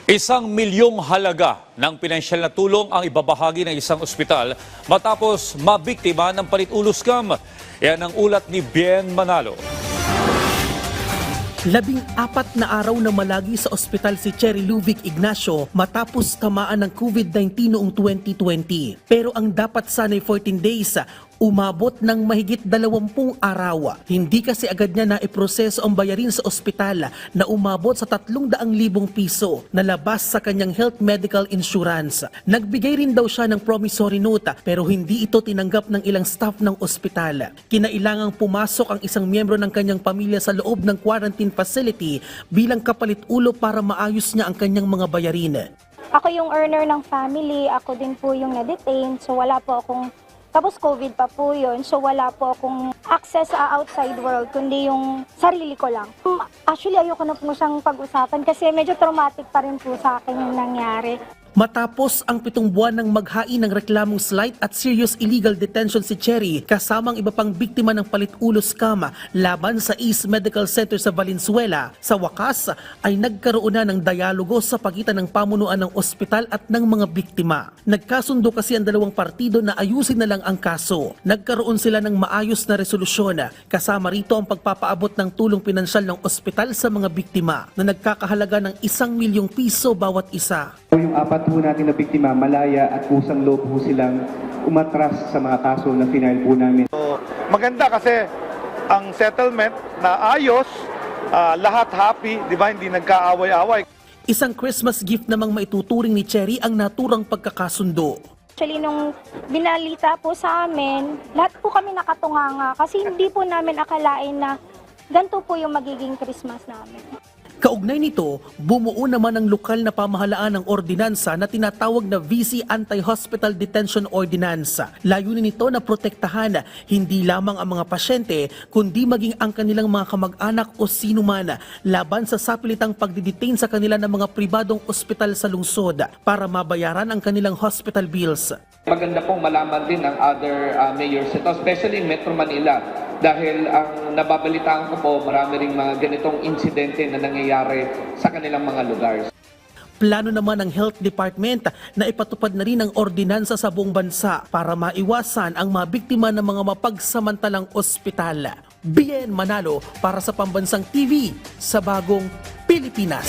1 milyong halaga ng pinansyal na tulong ang ibabahagi ng isang ospital matapos mabiktima ng palit-ulo scam. Yan ang ulat ni Bien Manalo. 14 na araw na malagi sa ospital si Cherry Luvic Ignacio matapos tamaan ng COVID-19 noong 2020. Pero ang dapat sana'y 14 days, umabot ng mahigit 20 araw. Hindi kasi agad niya naiproseso ang bayarin sa ospital na umabot sa 300,000 piso na labas sa kanyang health medical insurance. Nagbigay rin daw siya ng promissory note pero hindi ito tinanggap ng ilang staff ng ospital. Kinailangang pumasok ang isang miyembro ng kanyang pamilya sa loob ng quarantine facility bilang kapalit-ulo para maayos niya ang kanyang mga bayarin. Ako yung earner ng family, ako din po yung na-detain, so wala po akong tapos COVID pa po yun, so wala po akong access sa outside world, kundi yung sarili ko lang. Actually, ayoko na po siyang pag-usapan kasi medyo traumatic pa rin po sa akin yung nangyari. Matapos ang 7 buwan ng maghain ng reklamong slight at serious illegal detention si Cherry kasamang iba pang biktima ng palit-ulo scam laban sa East Medical Center sa Valenzuela, sa wakas ay nagkaroon na ng dialogo sa pagitan ng pamunuan ng ospital at ng mga biktima. Nagkasundo kasi ang dalawang partido na ayusin na lang ang kaso. Nagkaroon sila ng maayos na resolusyon kasama rito ang pagpapaabot ng tulong pinansyal ng ospital sa mga biktima na nagkakahalaga ng 1 milyong piso bawat isa. Yung 4 po natin na biktima, malaya at kusang loob po silang umatras sa mga kaso na final po namin. So, maganda kasi ang settlement na ayos, lahat happy, di ba, hindi nagkaaway-away. Isang Christmas gift namang maituturing ni Cherry ang naturang pagkakasundo. Actually, nung binalita po sa amin, lahat po kami nakatunganga kasi hindi po namin akalain na ganito po yung magiging Christmas namin. Kaugnay nito, bumuo naman ang lokal na pamahalaan ng ordinansa na tinatawag na VC Anti-Hospital Detention Ordinance. Layunin nito na protektahan hindi lamang ang mga pasyente kundi maging ang kanilang mga kamag-anak o sino man laban sa sapilitang pagdidetain sa kanila ng mga pribadong ospital sa lungsod para mabayaran ang kanilang hospital bills. Maganda pong malaman din ng other mayors ito, especially in Metro Manila. Dahil ang nababalitaan ko po, marami ring mga ganitong insidente na nangyayari sa kanilang mga lugar. Plano naman ng Health Department na ipatupad na rin ang ordinansa sa buong bansa para maiwasan ang mga biktima ng mga mapagsamantalang ospital. Bien Manalo para sa Pambansang TV sa Bagong Pilipinas.